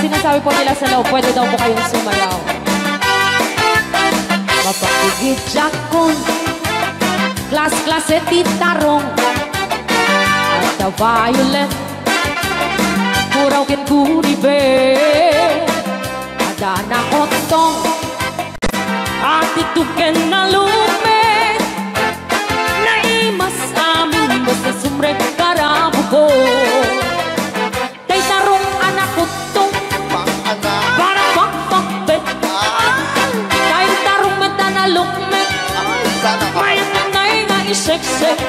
Sinasabi po nila sa loob, pwede daw po kayong sumayaw. Mapakigit jakon, klas-klase titarong, at the violet, kurang kin kuribe, ada na otong, at ituken na lume, na imas amin, basta sumrek karabu ko. Seksek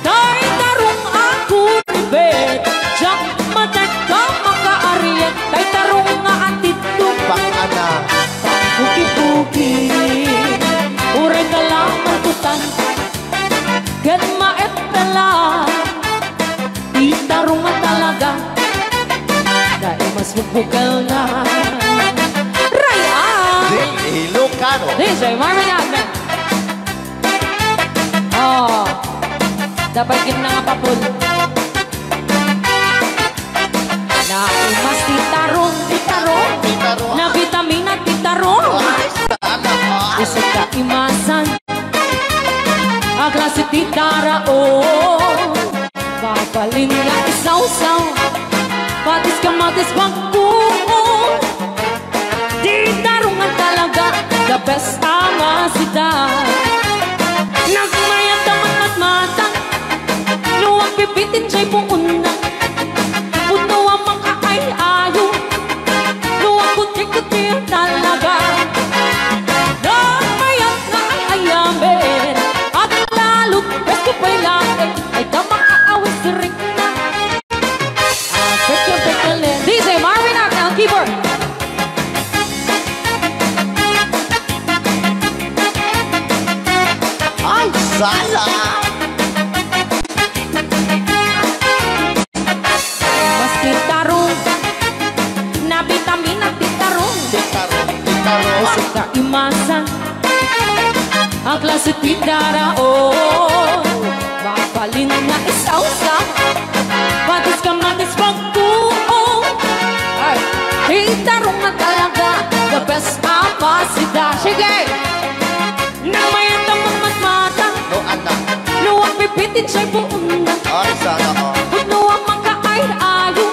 tay tarong ako ribet jak matek ka makaariet tay tarong nga atito pang ana puki-puki ure ka lang matutan get maet pala di tarong nga talaga dahil mas bubukal na Raya Di Ilocano DJ Marvin Agman. Oh, dapat kita nga papul. Na imas titarong, na vitamina titarong. Isa ka imasan, Agla si titaraon Babalin nga isaw-saw Patis ka matis pagkuon Di tarungan talaga The best ama sida Nagmayat ang matmatang Luwag pipitin siya'y puuna Puno ang mga ay-ayo Luwag kuti-kuti talaga Nagmayat na ay-ayamin At lalo't best ko pa'y laking Ay damang kaawin sirik na Pekya-pekya-len DJ Marvin Agnel, keyboard Ay, sala! Mas titarong Na vitamina titarong Titaro. Masuk ka imasan Ang klase titaraon Babalin na isaw-saw Patis ka matis pagkuong Ay, titarong na talaga The best ama sida Sige! Nang mayat ang matmatang No, anak. Luwag pipitin siya'y buong na Ay, sana ko. Puno ang mga ay-ayo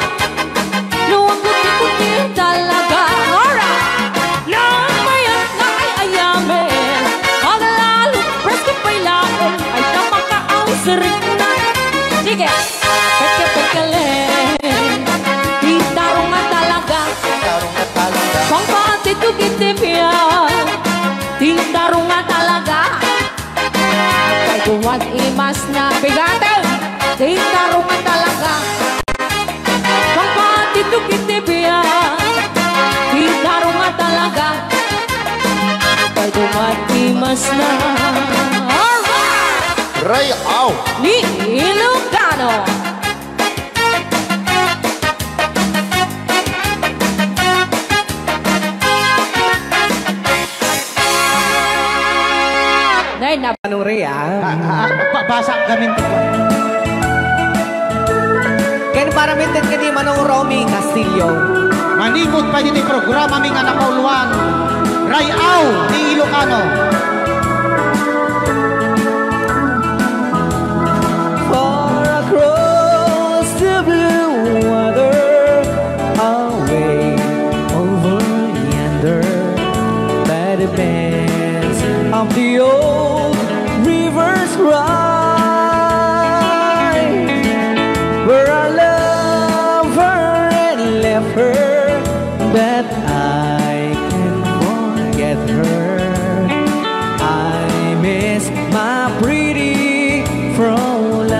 Luwag kuti-kuti talaga Alright! Nang mayat na ay-ayamin Ang lalo presko pa'y laon Ay tamang kaawin sa rin na Sige! Pekya-pekya-len Itarong nga talaga Titaro na talaga. Pangpati tukitipyan Tintarong nga talaga Kay tuwag imas na bigatin Tintarong nga talaga Pangpati tukitipyan Tintarong nga talaga Kay tuwag imas na Alright! Ray, aw! Ni Ilocano Nay, Anong Rhea? Basa kami. Ken para mintin ka di Manong Romy Castillo. Manimot pa yun yung programa ming anak kauluan. Rayaw ni Ilocano. Far across the blue water, away over yonder, by the banks of the old rivers ride, where I love her and left her, but I can't forget her. I miss my pretty Fräulein.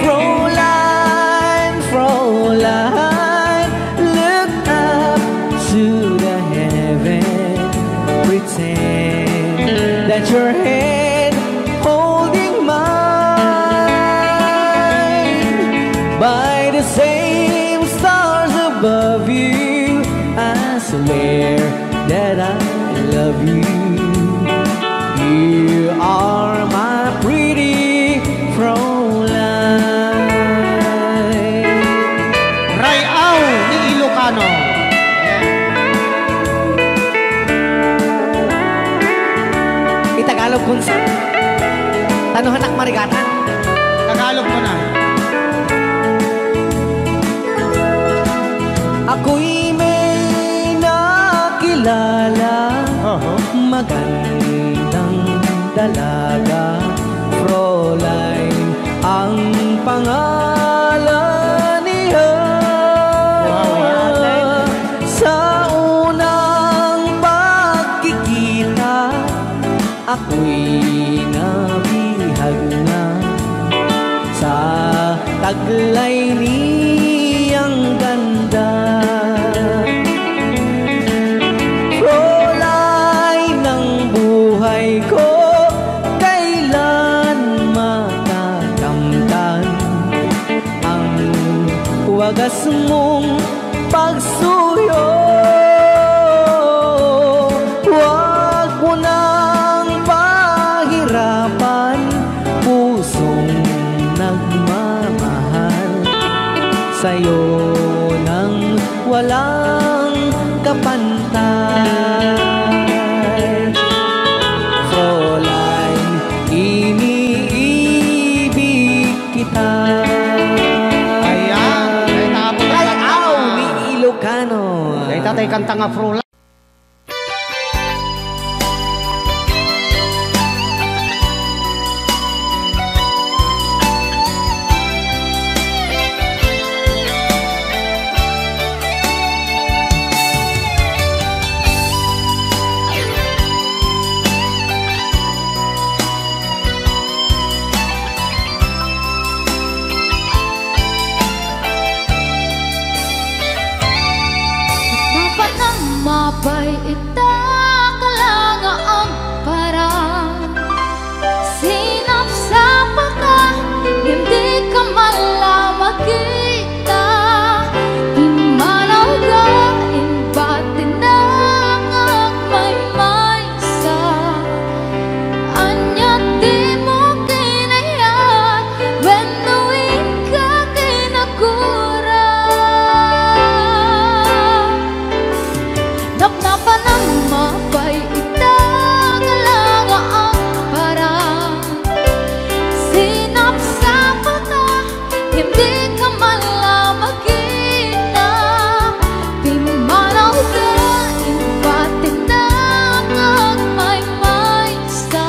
Fräulein, Fräulein, look up to the heaven, pretend that your hand holding mine. By the same stars above you, I swear that I love you. You are my pretty Fräulein. Rayaw ni Ilocano. Itagalog kunsa. Tanuhan ak marigatan. Tagalog mo na. Ako'y may nakilala, magandang dalaga, Fräulein ang pangalan niya. Sa unang pagkikita, ako'y nabihag na sa taglay niyang ganda. Fräulein ng buhay ko, kailan matakamtan ang wagas mong pagsuyo. Huwag mo nang pahirapan pusong nagmamahal sa'yo nang walang kapantay. tay kanta nga frula. Mapay ita kalanga ang parang sinapsapa ka, hindi ka malamagita, imanaw ka, imbatin na ang may sa anya di mo kinayat, benuin ka kinagura. Napnapan ang mapay itang alanga ang parang sinapsapa ka, hindi ka malamagita, pimanaw ka, impatin na ang may sa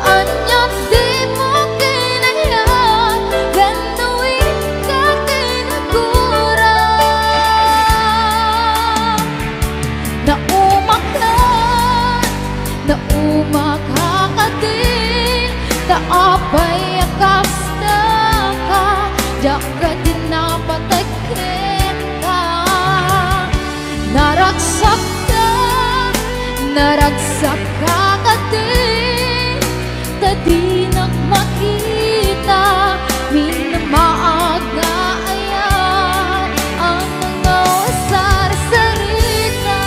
anya di mo kinayat, ganuin ka kinagura. Naumakakatin, taapay akas na ka, jaga din napatakin ka. Naragsak kakatin, tadi nagmakita, minamaaga ayan ang mga wasar-sarita.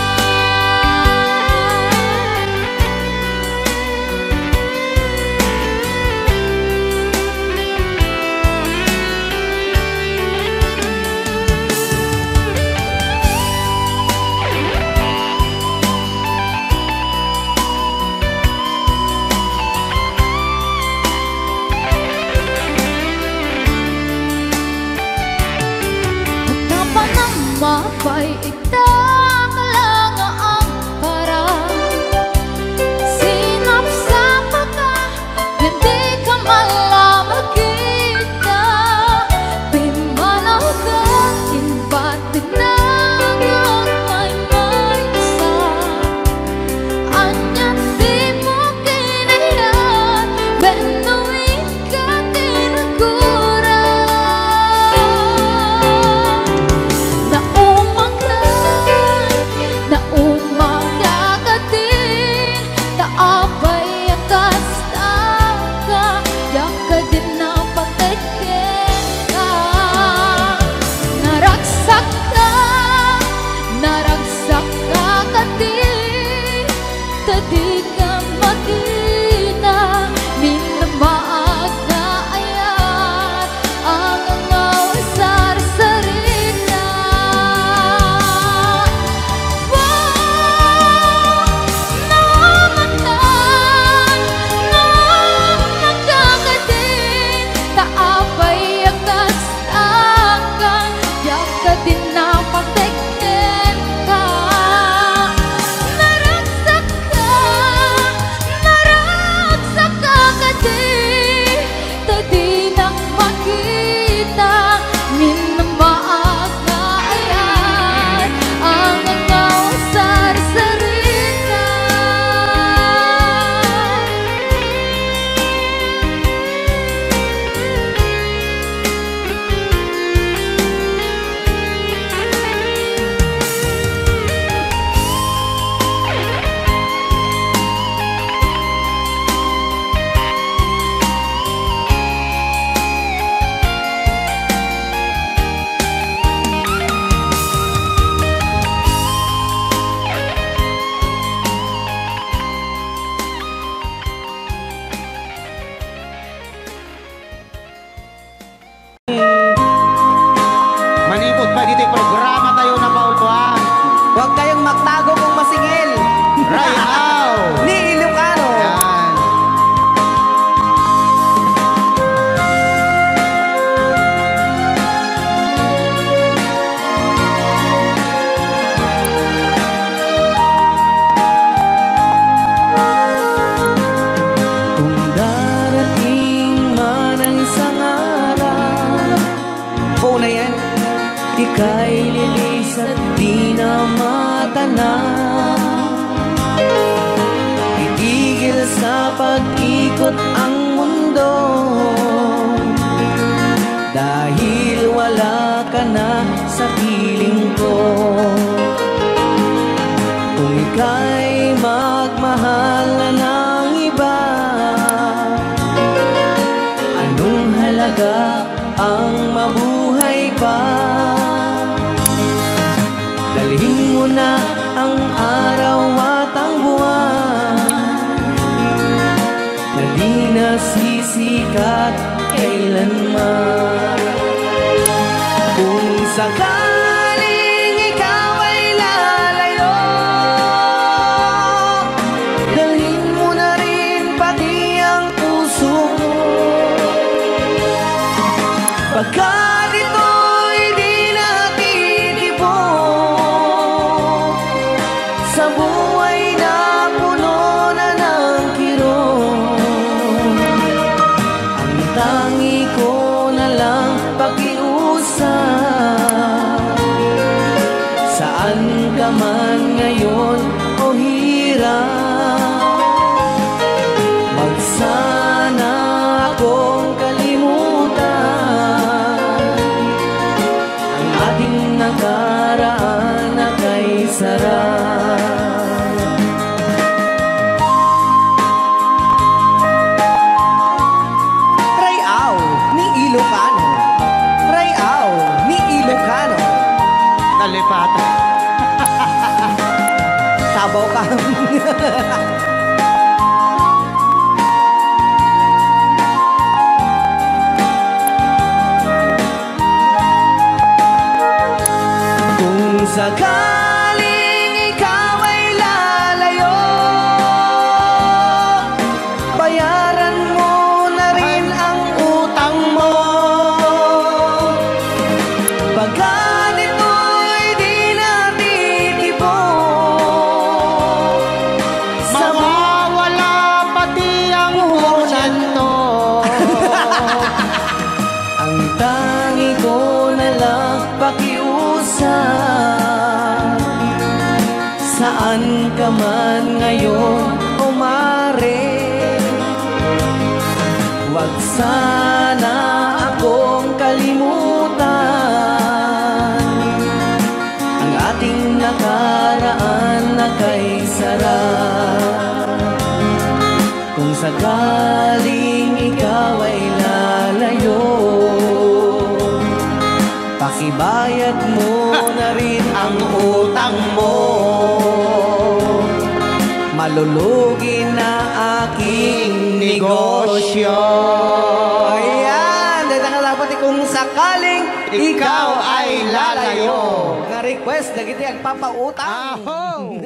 ika'y lilis at di na matanaw. Itigil sa pag-ikot ang mundo, dahil wala ka na sa piling ko. Kung ika'y magmahal na ng iba, anong halaga ang mabuhay pa? Dalhin mo na ang araw at ang buwan na di nasisikat kailanman. Kung sakaling ikaw ay lalayo, dalhin mo na rin pati ang puso mo. Pagkat ito'y di natitibok sa buhay na puno na ng kirot, ang tangi ko na lang pakiusap. Saan ka man ngayon o hirap, wag sana akong kalimutan ang ating nakaraan na kay sarap. Rayaw ni Ilocano, Rayaw ni Ilocano. Nalipatan. Sabaw ka. Kung sakaling ikaw ay lalayo, bayaran mo na rin ang utang mo. Pagkat ito'y di natitibok sa Mawawala pati ang hunan to. ang tangi ko na lang pakiusap. Saan ka man ngayon o mare, wag sana akong kalimutan ang ating nakaraan na kay sarap. Kung sakaling ikaw ay lalayo, pakibayad mo na rin ang utang mo. Malulugi na aking negosyo. Ayan, dahil nakalapat kung sakaling ikaw ay lalayo. Nga request, nagiti ang papautang. Aho!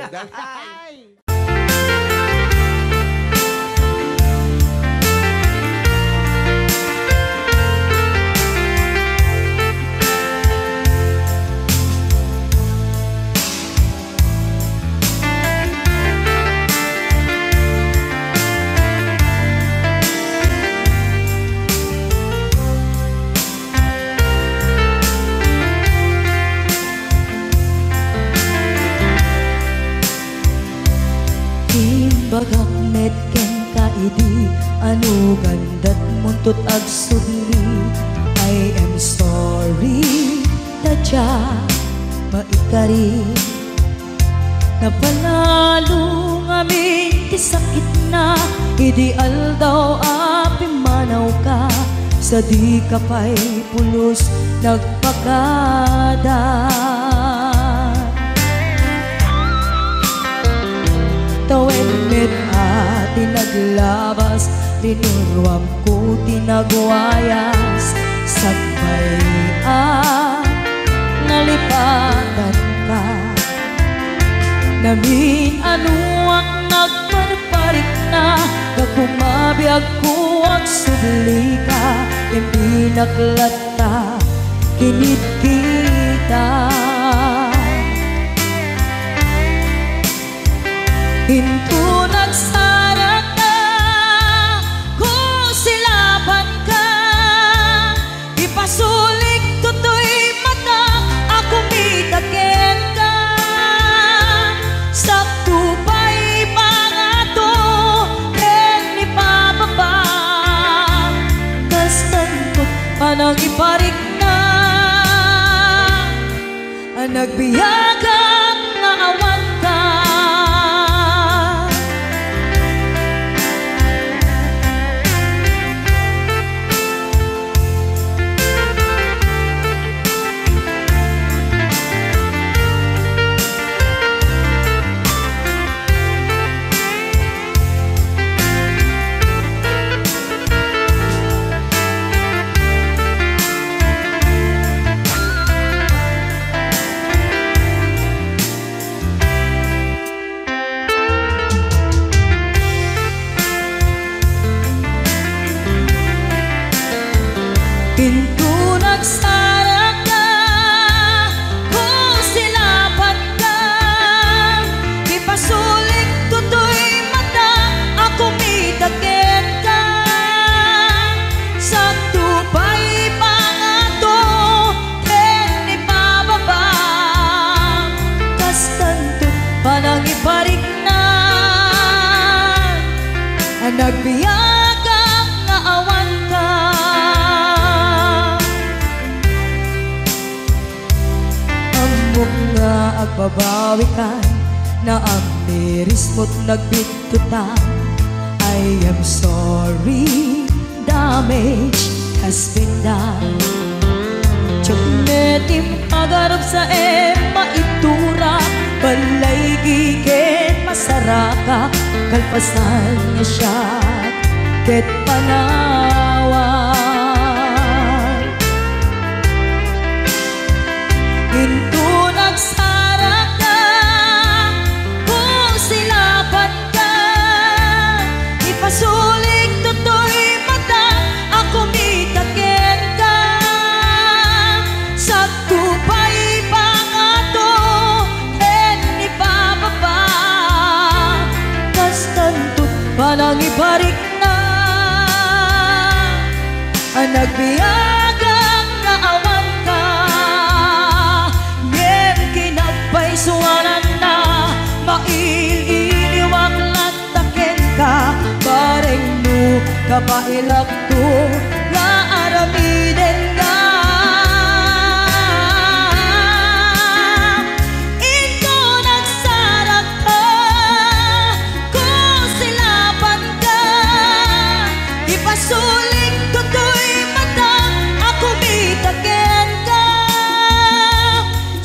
Bagak metken kaidi anu gandat muntut ag sudli. I am sorry tadya maikari napalalo ngamin ti sakit na ideal daw api manaw ka sa di ka pa'y pulos nagpagada. Tawen met ati naglabas, tinuruam ko tinagwayas. Sagbayan, nalipatan ka. Namin ano ang nagparparik na, kakumabiyag ko ang subli ka. Hindi naklata, kinit kita. Hinto nagsara ka, kung silaban ka, ipasulik to'y mata, ako panangiparik na nagbiyagang nga awan ka. Pinto nagsara ka, kung silapan ka, ipasulik tutoy mata, ako midagit ka. Sa tupay pa ato, ken ibababa, kas tanto panangiparik na nagbiyagang nga awan ka. Nga agbabawi ka na ang miris mo't nagbitutan. I am sorry, damage has been done. Tiyagnetim agarap sa maitura, balay gigit masaraka, kalpasan niya siya ket panawan. Ginto nagsara ka, kung silapan ka, ipasulik tutoy mata, ako mitagin ka. Sa tupay pa ato, ken ibababa, kas tanto't panangiparik na nagbiyagang nga awan ka. Suwanan na maililiwag latakin ka, bareng no kapailak to nga aramiden ka. Ito nagsarak ka, kung silapan ka, ipasulik tutoy mata, ako mitagin ka.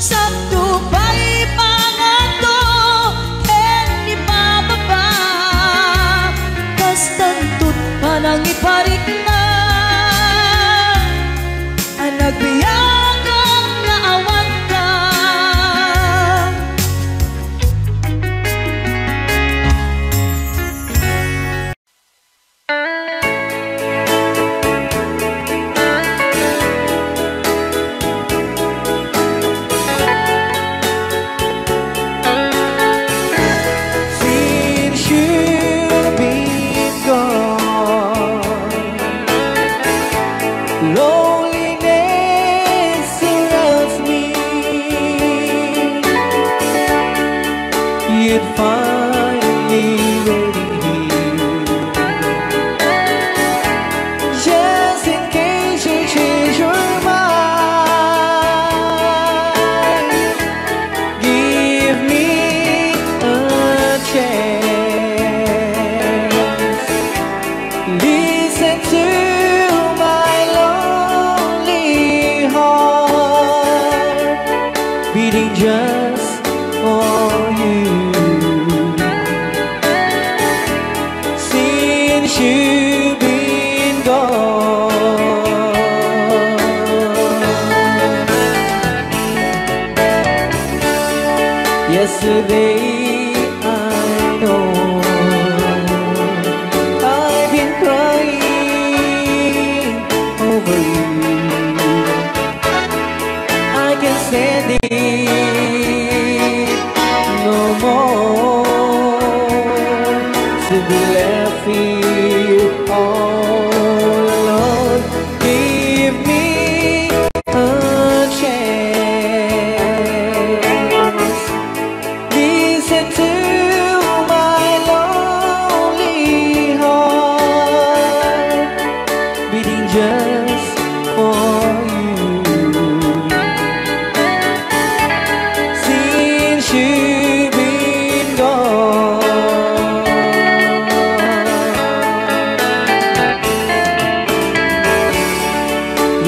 Sa tupay panangiparik na nagbiyagang nga awan ka. Since you've been gone, loneliness surrounds me. You'd find me waiting here, just in case you change your mind. Give me a chance, listen to my lonely heart, beating just for you. Since you've been gone, yesterday I know I've been crying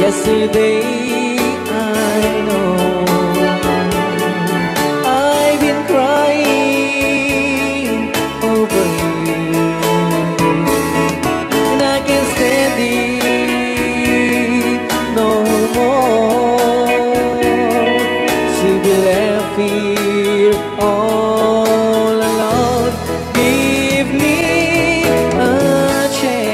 Yesterday I know I've been crying over you, and I can't stand it no more to be left here all alone. Give me a chance.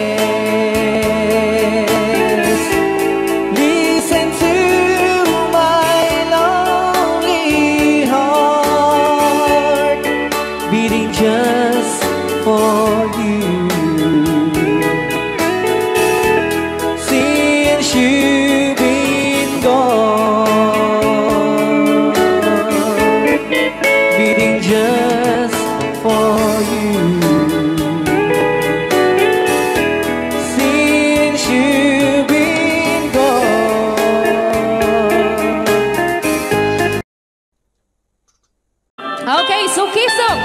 Listen to my lonely heart beating just for you. Since you've been gone, beating just for you. Since you've been gone. Okay, so Kisok.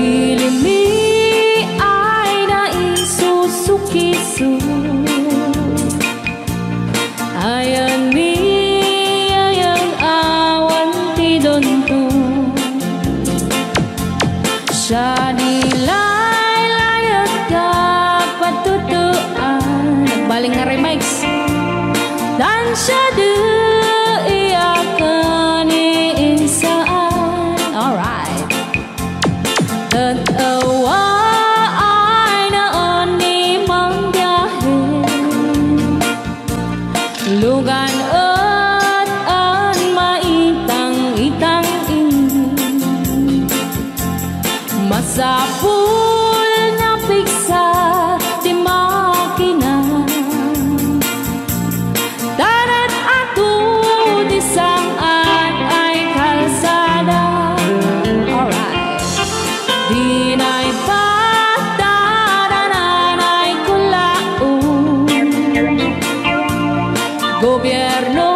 Ilimi ay naisusukisu. Ayan ni ayang awan tidonto. Siya nilay layat kapatutuan. Nagbaling nga remix. Dan siya di iyakan iinsaan. Alright. Tatawa ay naon ni mang biyahe. Lugan at an maitang-itang ini. Masapul na piksa di makina. Darat ato di saan ay kalsada. Alright. Di na'y patadanan ay kulaon. Gobyerno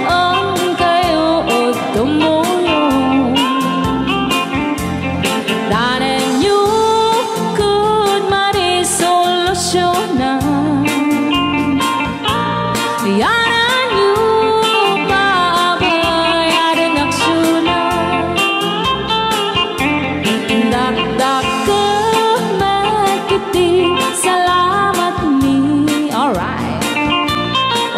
ang kayo o tumulong. Danan nyo could marisolusyonan. Yanan nyo pabayadin aksyonan. Dakdak ko magkiti, salamat ni. Alright.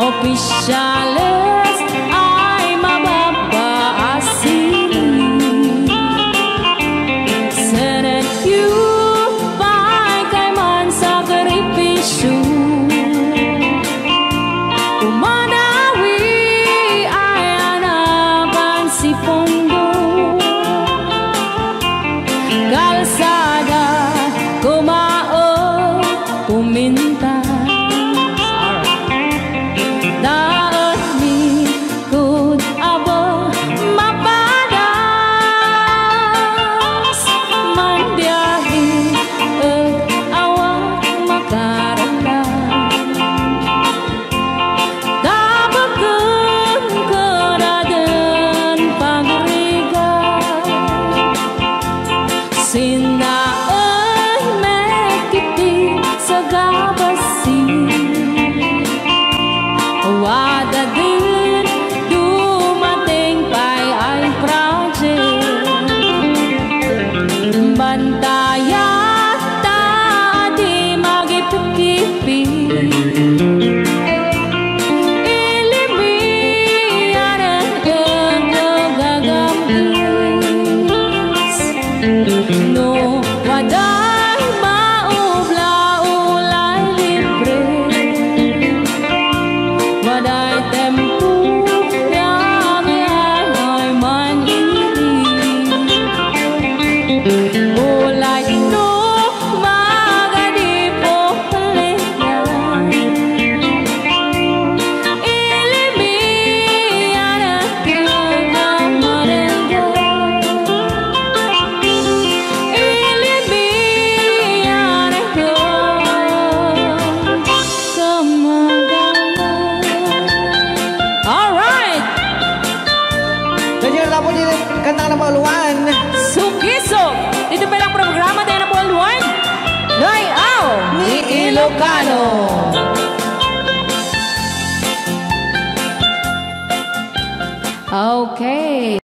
Opisyales ay mababaasin. Senate you kay man sakripisyo. Umanawi ay anakan si Pondo. Kalsada, kumao, pumintas. Daot Ilocano. Okay.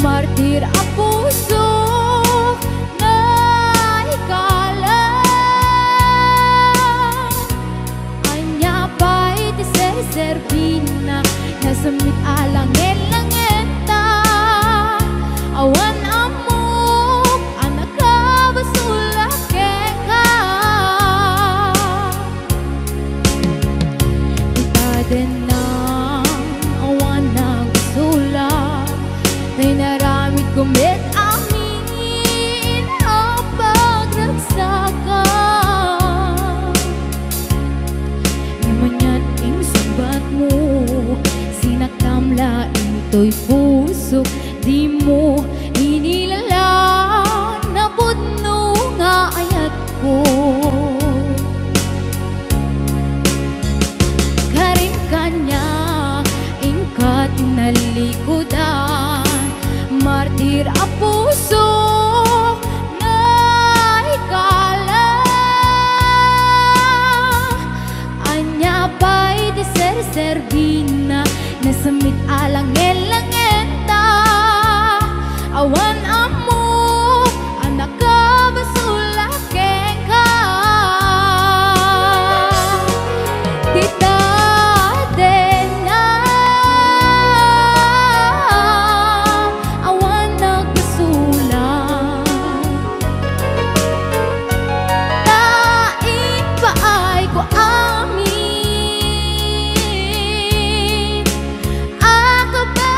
Martir ang puso na ikalan. Anya pa'y ser-servina nasamit alang elangeta. Awan amok anak ka basula keka. Itaden na awan na basula may naramit kumit amin ang pagragsakan. Imanyan ing sumbat mo, sinaktamla into'y puso, di mo inilala na pudno nga ayat ko. Karim kanya ing katinalikudan, martir ang puso na ikalan. Anya pa'y di ser-servina nasamit alang elangeta. Awan amo anak ka basula keka. Tita Dena awan nagbasulan. Tain pa ay ko amin akabailan.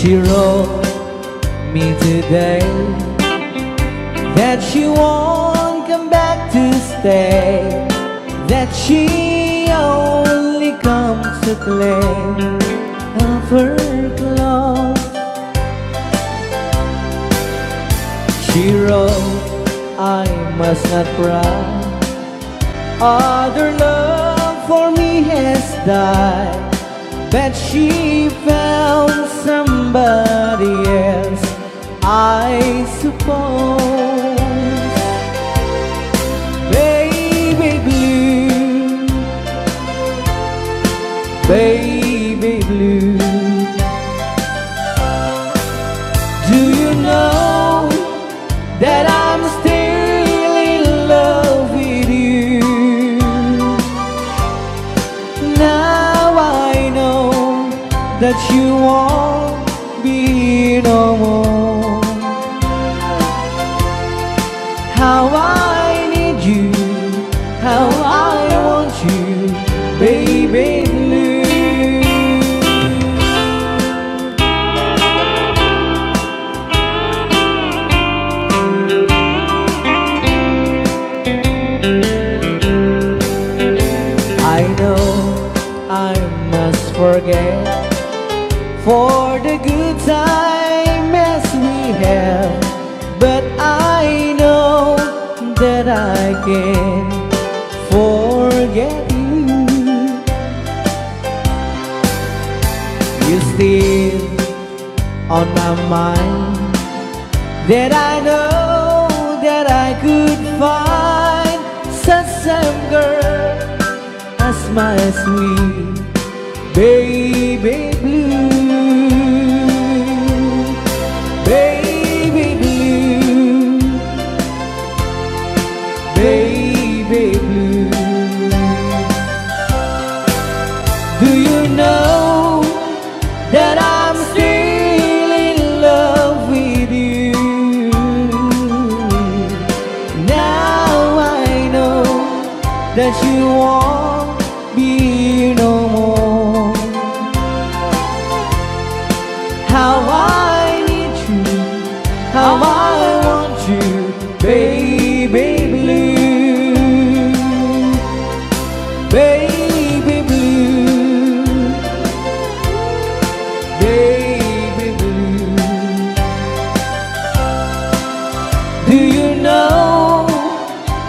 She wrote me today that she won't come back to stay, that she only comes to claim of her clothes. She wrote, I must not cry, other love for me has died, but she found somebody else, I suppose. Baby blue, baby blue, do you know that I'm still in love with you? Now I know that you won't be no more. How I need you, how I want you, baby blue. I know I must forget for the good time as we have, but I know that I can't forget you. You're still on my mind, that I know that I could find such a girl as my sweet baby blue, baby blue, baby blue. Do you know that I'm still in love with you? Now I know that you won't be no more. How I need you, how I want you, baby blue, baby blue, baby blue. Do you know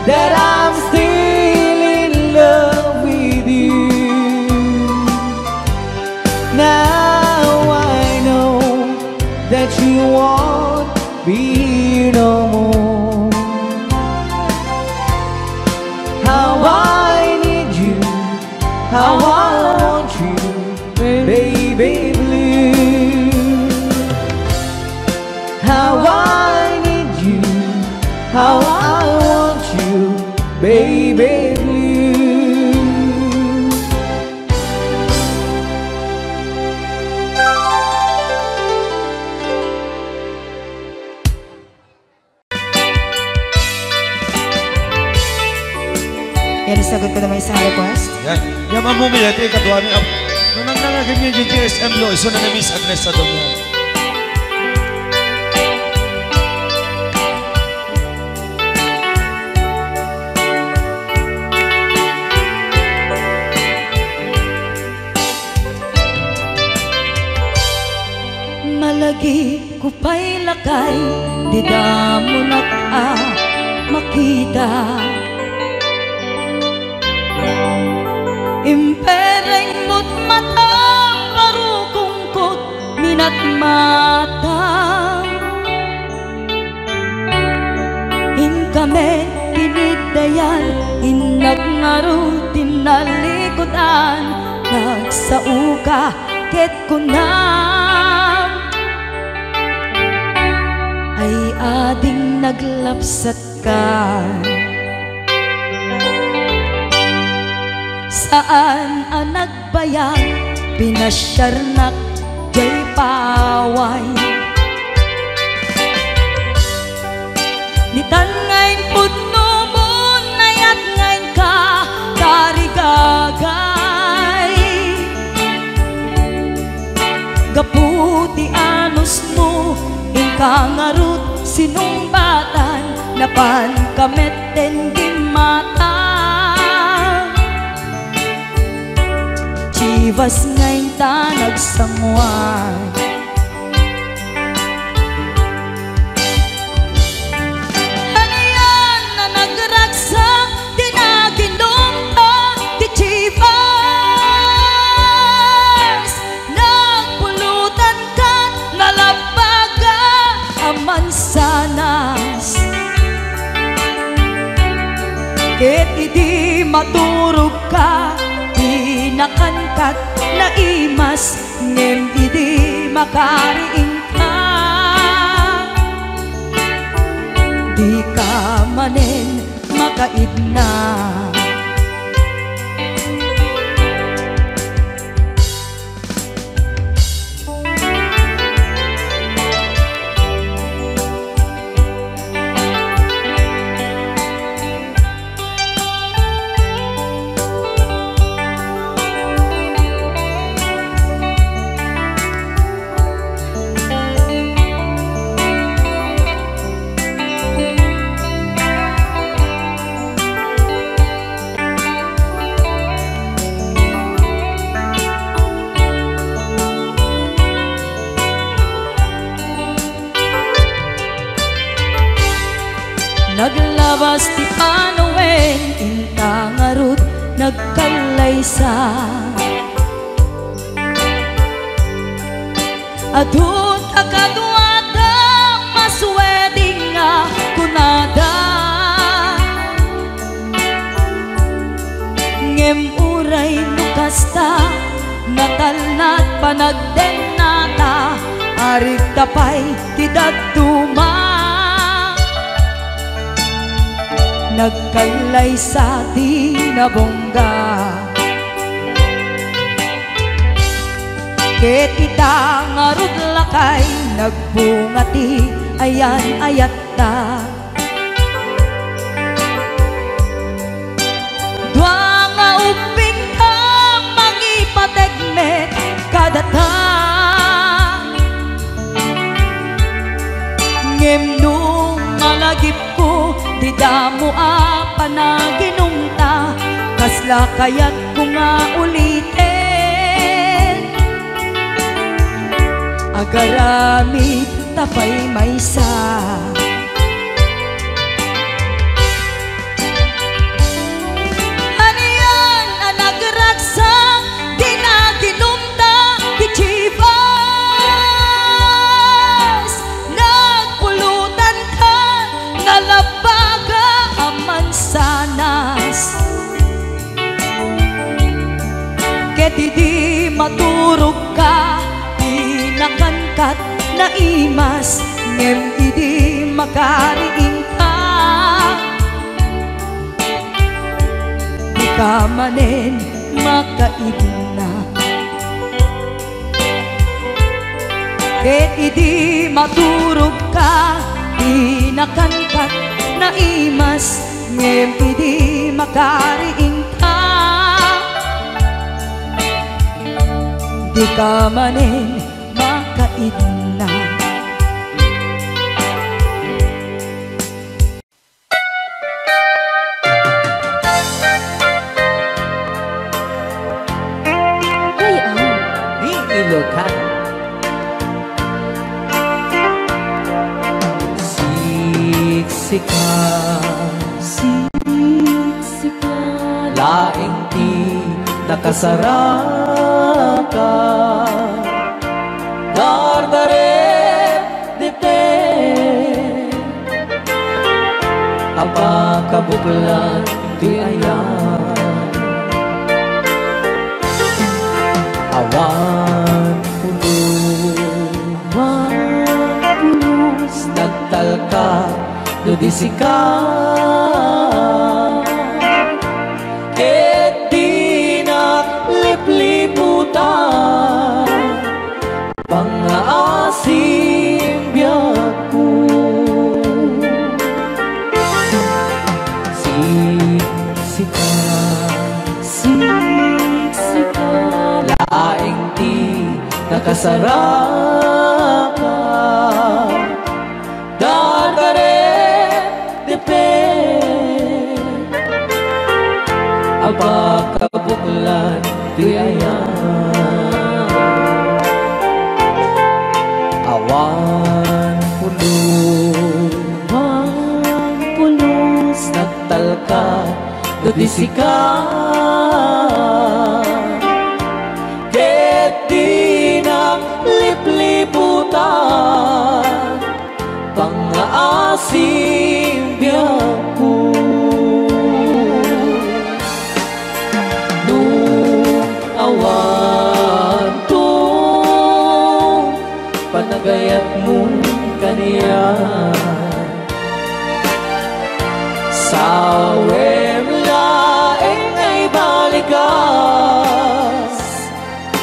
that I'm still in love with you? Now I know that you won't be no more. How I need you, how I want you, baby blue. How I need you, how I want you, baby blue. Yan, isagot ko naman isang request. Yan. Yan mamumila, ito yung katuwa niya. Nung nangangagan niya yung GSM lo, iso na na-miss Agnes sa domo. Malagi ko pa'y lakay, di mo na makita. Impereng mo't mata, parukungkot, minat mata. In kami, pinidayan, inak ngaro, tinalikutan, nagsauka, ket kunam. Ay ading naglapsat ka. Saan ang nagbayang pinasyarnak jay paway. Nitan ngayon putno mo nayat ngayon ka tarigagay. Gaputian sinumbatan napan kameten gimata Chivas ngayon ta nagsangwan Hanayan na nagragsak tinaginom ta ti Chivas Nagpulutan ka nalabaga amansanas Ket idi maturog ka Nakankat na imas ngem idi makariing ka Di ka manen makaidna Naglabas ti Panawen, inta nga rut nagkalaysa Adun akadwada masweding nga kunada Ngem uray nukasta natalnat panagdenata Arit tapay ti daduma Nagkalay sa tinabongga Ket ita nga rudlakay nagbungati ayan ayatta Dua nga uping ka mangipategmet kadata Ngem nung malagip ko Di damo panaginumta Kasla kaya't ko nga ulitin Agaramid tapay maysa Haniyan ang nagragsak Di naginumta Di Chivas Nagpulutan ka Nalabas sanas Ket idi maturog ka Inakankat na imas Ngem idi makariing ka Di ka manen makaibna Ket idi maturog ka Inakankat na imas Ngem idi makariing ka Di ka manen makaidna Di Ilocan Siksika Laing ti nakasaraka Dardaret dite Apakabuklan ti ayan Awan pulos Nagtalka Dudisika Ket di naglipliputan Pangaasim biyaku Siksika Laing ti nakasaraka Abakabuklan Diayan Awan pulos Nagtalka Dudisika Ket di nang lipliputan Pangaasim biyaku Nung awan to Panagayat mo kaniya Sawem laeng ay balikas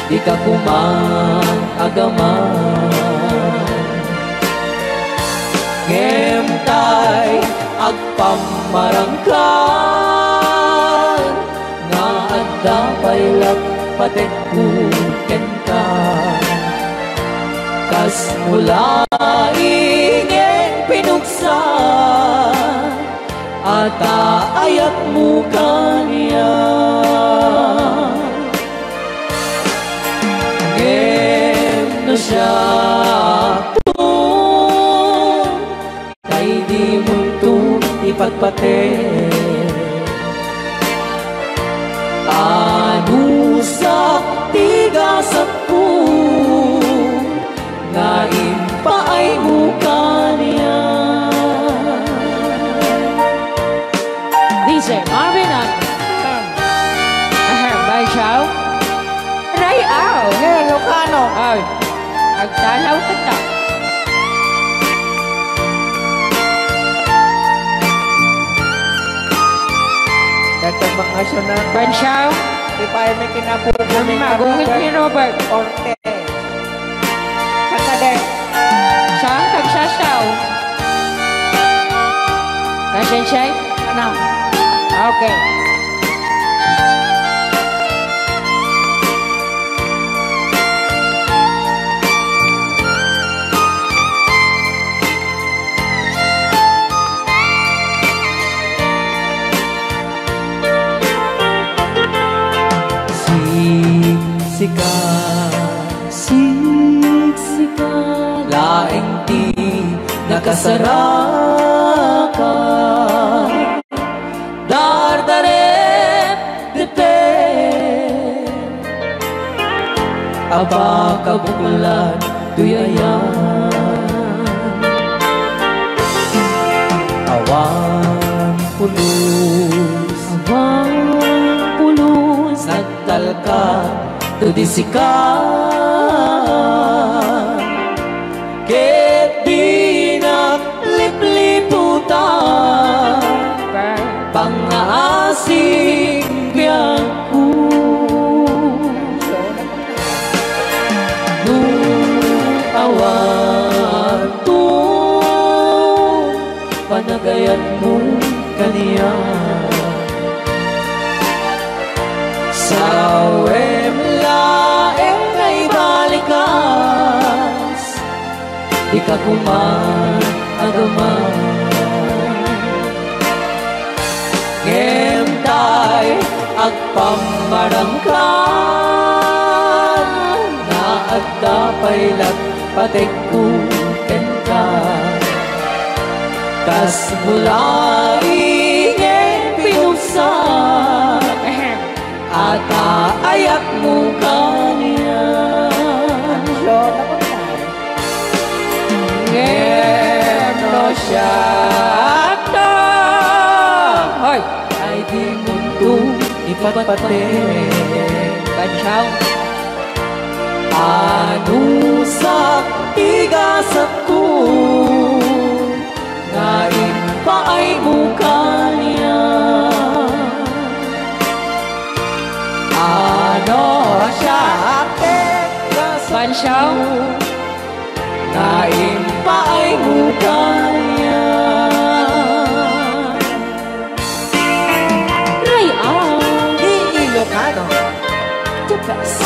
Di ka kumang agaman Ngemtay agpamarangkan Nga adda paylat patekbuken ka Kas mula ingin pinuksan Ata ayat mo kaniya Ngem no siya Kay di mo ito ipagpate Ano sa tigasan ko Ngayon pa ay mukha niya DJ Marvin at Bay Chow Ray Au Lucano Ay, agtalaw ka ta Dagdag mga syunan Ban Chow Di pa ay may kinapupumi Magungit ni Robert Orte Kakade Siyang tagsasaw Kasensay? Ano? Okay Siksika Laing di nakasaraka Dardaret dete Abakabuklan Duyayan Awan pulos Nagtalka Tudisikan Ket di nang lipliputan Pangaasim biyaku Nung awan to Panagayat mo kaniya Sawem laeng ay balikas Di ka kumang agaman Ngemtay agpamarangkan Na adda paylat patekbuken ka Kas mula ingin pinuksan Ata ayat mo kaniya Ngem no siya Hoy Ay di mundo ipatpate Bansaw Ano sa tigasat ko Ngayon pa ay mukha niya Ano siya Bansaw Ngayon pa ay mukha niya Ray Au Di Ilocano The best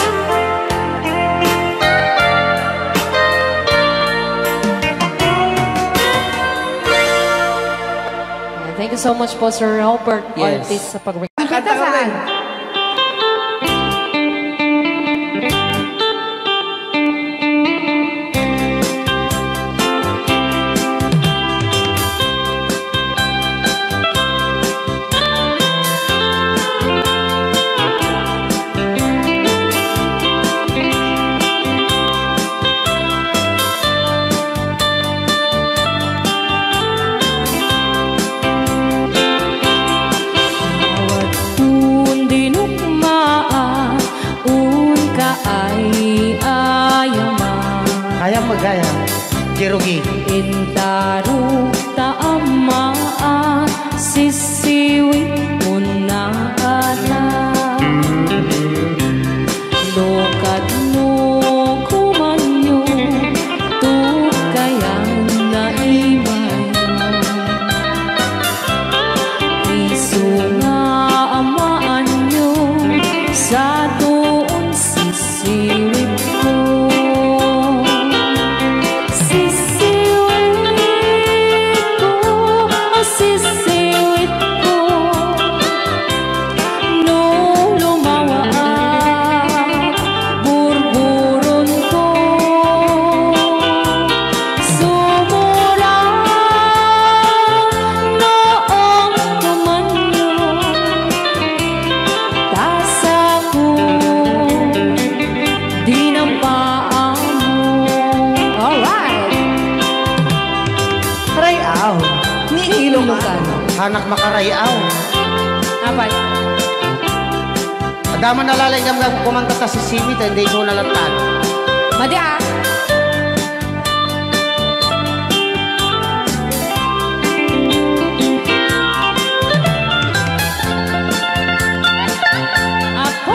Thank you so much po Sir Robert Yes. Ortiz sa pag Kanta ka saan? rin. Bawat puon dinukmaan, un ka ay ayaman. Kaya magaya. Jerogi. Intaro taamaan, sisiwit mo na lokat mo kumanyo, tukayan na imayan. Isu nga amaan nyo, sa doon sisiwit ko. Sisiwit ko, sisiwit ko. No lumawaan, burburon ko. Sumurang noong tumanyo, tasa ko, dinampaan mo. Alright! Rayaw. Ni Ilocano. Hanak makarayaw. Apat. Adaman nalalay ngam kumanta ta si Simi, hindi ko nalantan. Madi ah. Ako.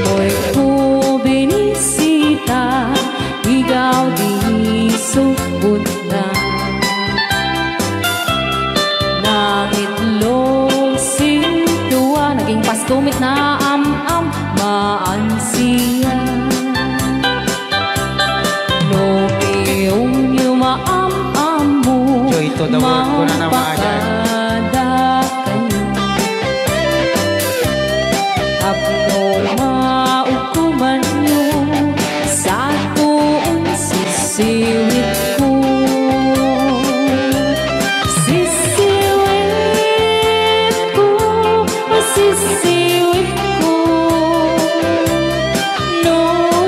Hoy ko binisita, ikaw di subod na. Nang itlog sintuwa, naging pastumit na am-am, maansiya. No piyong yung maam-am mo, Joy to the world ko na naman. mapakada kayo. Apno maukuman nyo, sa tuong sisiwit ko. Sisiwit ko, sisiwit ko. No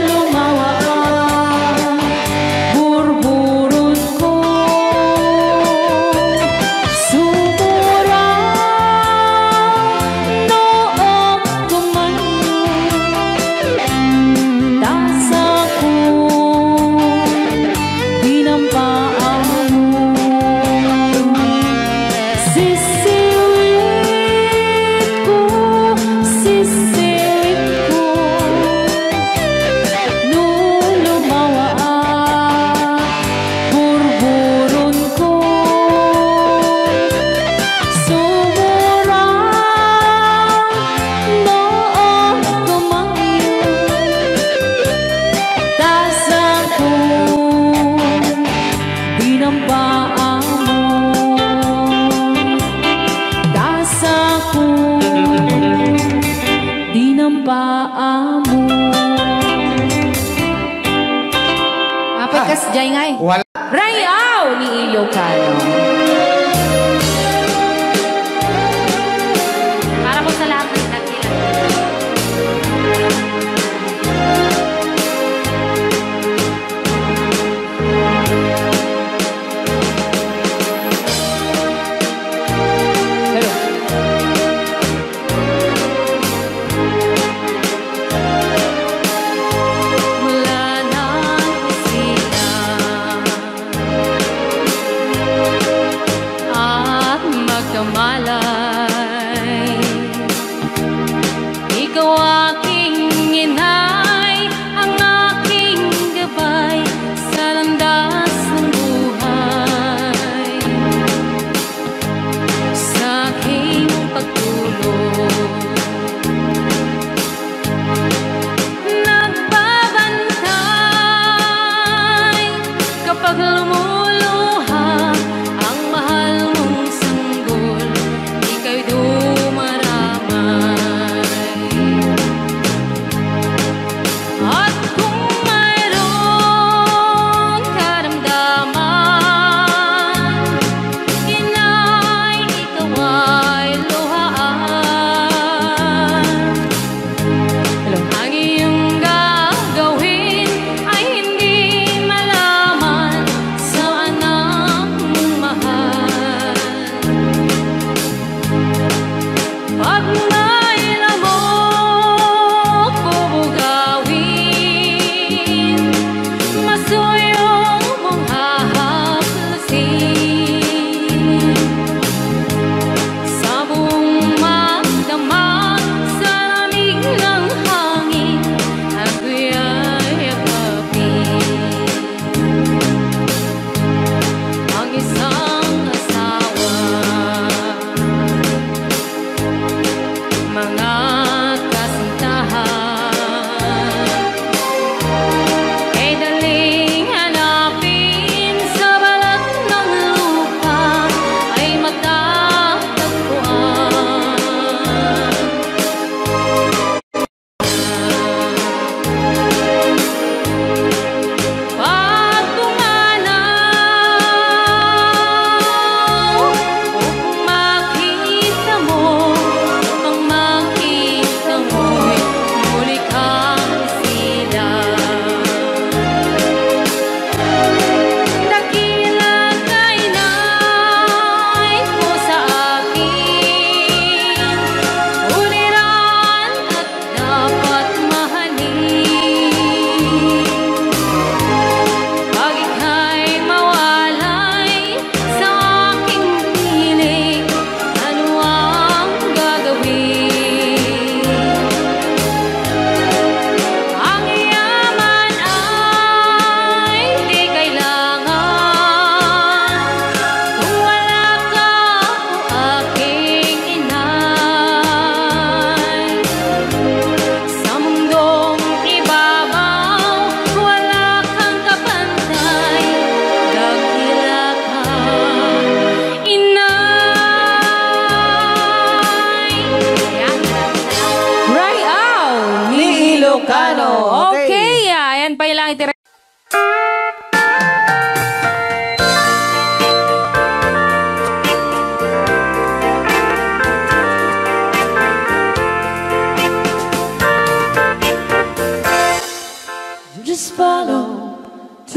lumawaan, burburon ko. Sumurang noong tumanyo, tasa ko, dinampaan mo. Sisiwit ko, sisiwit ko. No lumawaan, burburon ko. Sumurang noong tumanyo, tasa ko, dinampaan mo. Tasa ko, dinampaan mo. Apat kas jay ngay. Wala. Rayaw ni Ilocano. Para po sa lahat ng nagkilala. Hello. Mula nang isina,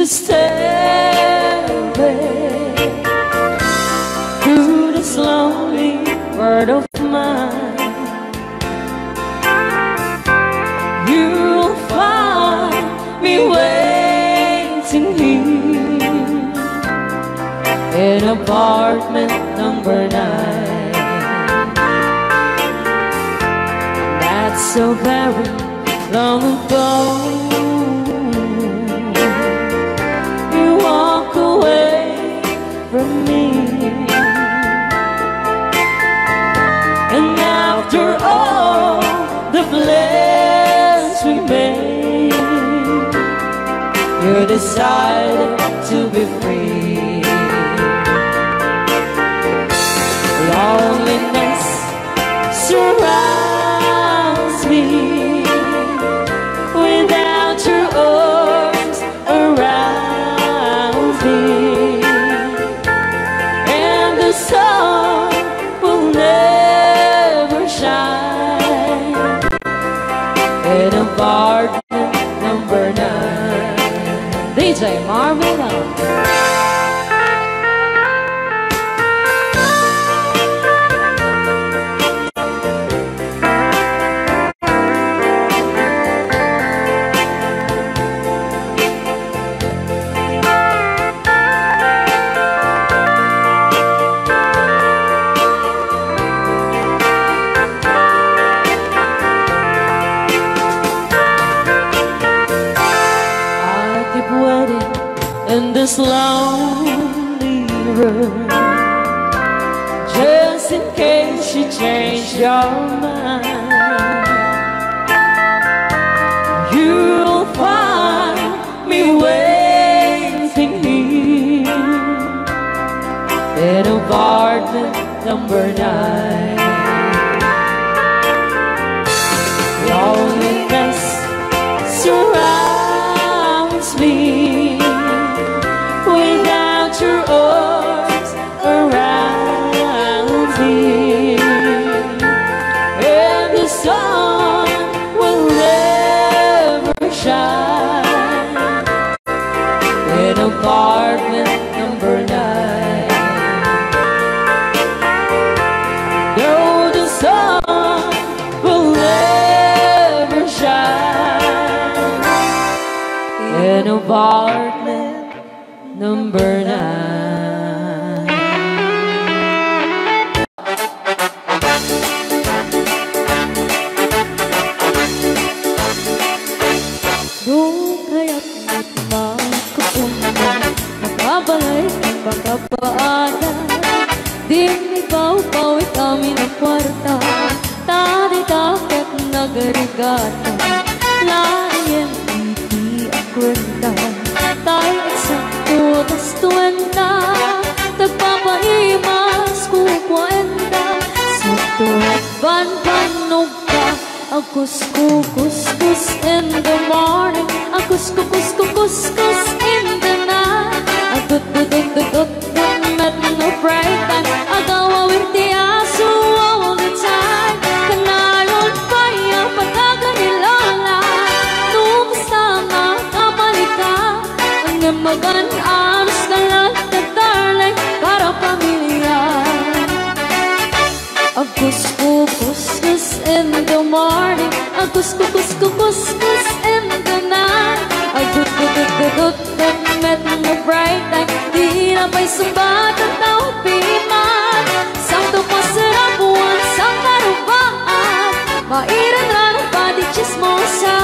the stairway through this lonely world of mine. You'll find me waiting here in apartment number 9. That's so very long ago. You walk away from me, and after all the plans we made, you decided to be free. Loneliness surrounds me without your arms around me, and the sun will never shine in apartment number 9. DJ Marvin Love. In this lonely room, just in case you change your mind, you'll find me waiting here in apartment number 9. Loneliness surrounds me without your arms around me, and the sun will never shine in apartment number 9. No, the sun will never shine in apartment number 9. Doon kaya't magkapunta, makabalay ang bakapaana. Dinibaw-bawi kami ng kwarta, tadi-dapat nagarigata. Layan iti ang kwenta, tayo eksakto tas 20. Tagpapaimas kukwenta, sakto at banbanog ka. Akus-kukus-kus in the morning, akus-kukus-kukus-kus in the night. Agut-dut-dut-dut-dut met no bright time, agawawirti aso all the time. Kanaron pa yung pagkaganilala, nubasta nga kamalika. Ang magan-anos ka lang na darling para pamilya. Agus-kukus-kus in the morning, agus-kukus-kukus-kus in the night. Agut-dut-dut-dut-dut met no bright time, di na pa'y sumbat ang taong piman. Sakto pasarap buwan sa karubaan, mairan ranong padi chismosa.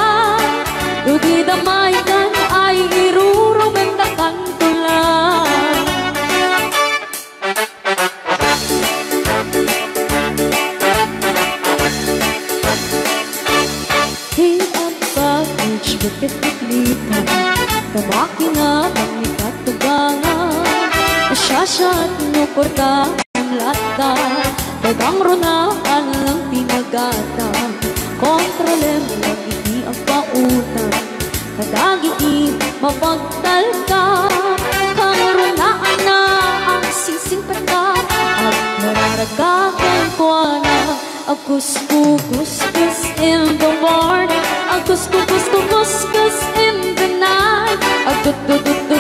Dugi damay kan ay irurubeng na kantulan. Di ang package bakit naglitan, kamakina ang ikatugangan. Asyasya at nuporta ang lata, dagang runaan lang tinagata. Kontrolem lang iti ang pautan, kadagiti mapagtal ka. Kang runaan na ang sisingpata, at nararagagan ko na. Akus-kukus-kus in the morning, akus-kukus-kukus in the night. Agut-dut-dut-dut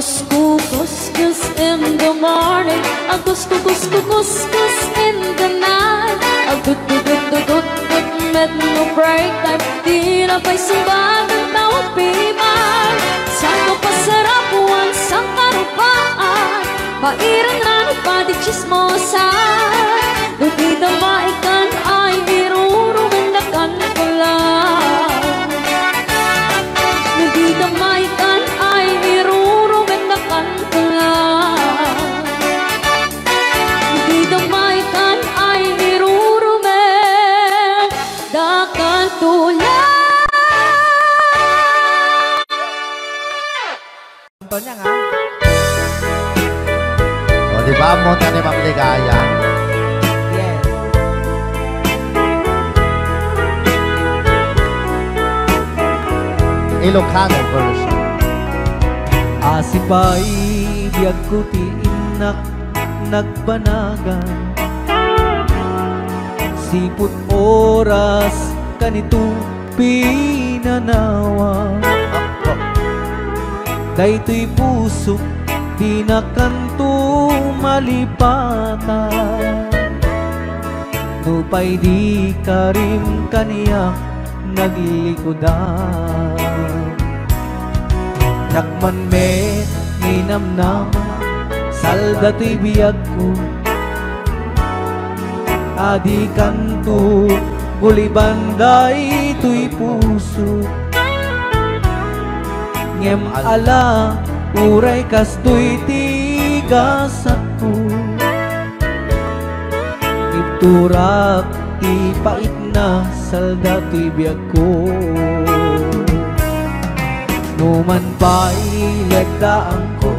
Couscous in the morning, a couscous in the night, a good met no break time, di na pa'y sumbagan tawag piman. Saan ko pasarap buwan sa karupaan, pairan na nagpadig chismosan, di na maikan ay irurumendakan ko lang. Di na maikan ay irurumendakan ko lang. Di na maikan ay irurumendakan ko lang. Ito niya nga. O, di ba mo na ni Ma'am Ligaya? Yes. Ilocano version. Asipay biyag ko ti inak nagbanagan, siput oras kanito pinanawa. Daytoy pusok di na kanto malipatan, nupay di karim kaniya naglikodan. Nakman me ninamnam salda to'y biyag ko, adi kanto gulibanday to'y puso. Ngem ala uray kasto'y tigasat ko, iturak ti pait na salda to'y biyag ko. Numan pa'y lagdaan ko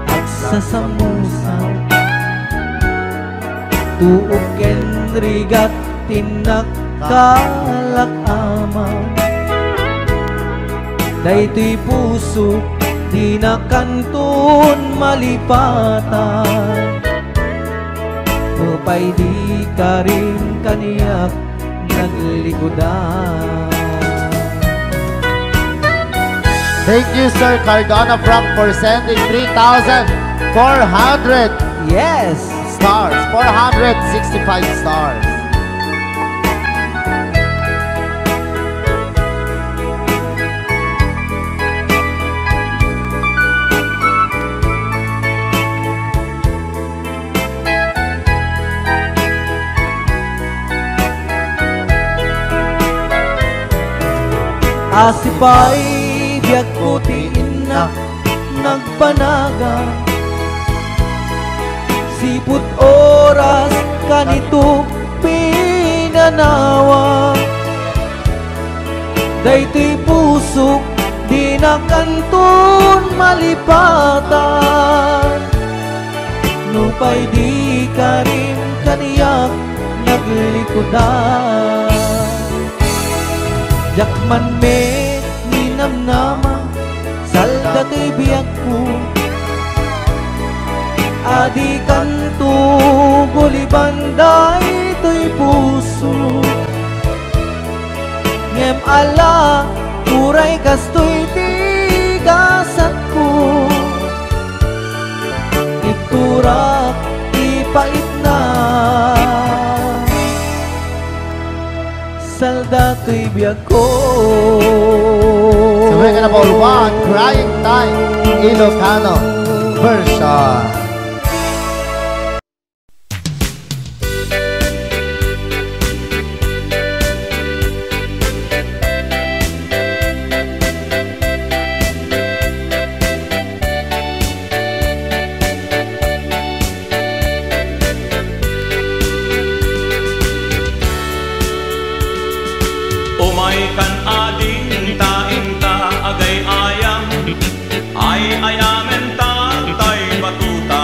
at sasamusan, tuok ken rigat tinakkalak amang. Daytoy puso di na kanton malipatan, upay di ka rin kaniyak naglikodan. Thank you, Sir Cardona Frank, for sending 3,400 Yes! stars. 465 stars. Asipay biyag ko ti inak nagpanaga, siput oras kanito pinanawa. Daytoy pusok di na kanton malipatan, nupay di ka rin kaniyak naglikodan. Yakman me ninamnama salda to'y biyag ko, adi kanto gulibanday to'y puso. Ngem ala uray kasto'y tigasat ko, iturak ipait na salda to'y biyag ko. So we're gonna ball one, Crying Time, Ilocano version. Umay kan ading taing ta agay ayam, ay ayamen ta tay batuta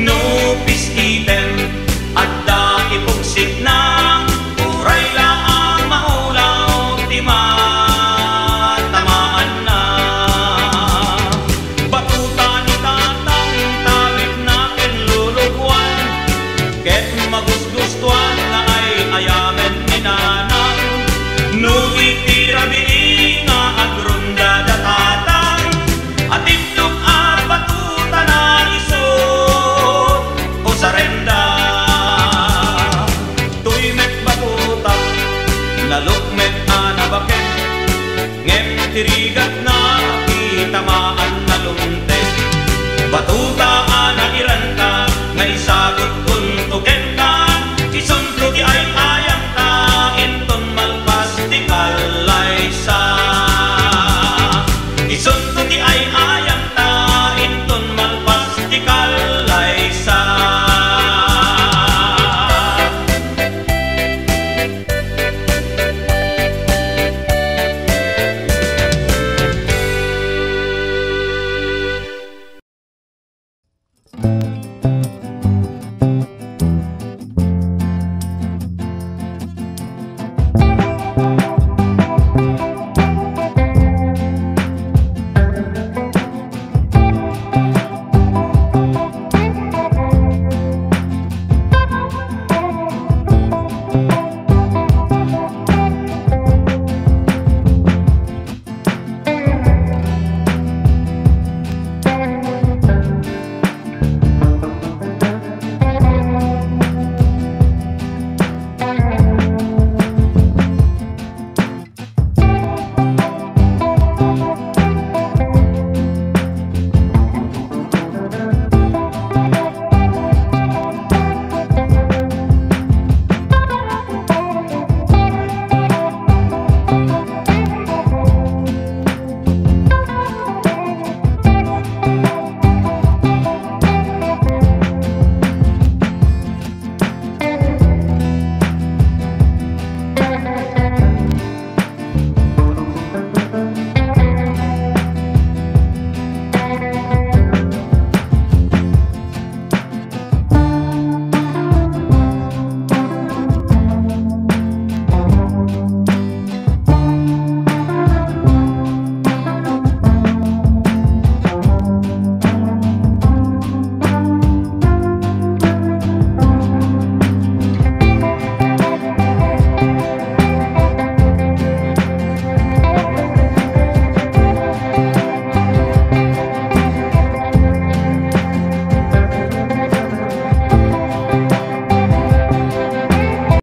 no piskitem at da ipugsit na uray laang maulaw di matamaan na batuta ni tatang tawid na kenlulugwan ket magusgustuan na ay ayamen ni nanang no itirabi nga agrunda datatan at itlog at batuta na isot o sarenda tuy met batuta nalukmet anabaket ngem tirigat na itamaan na lumte batuta ana iranta nga isa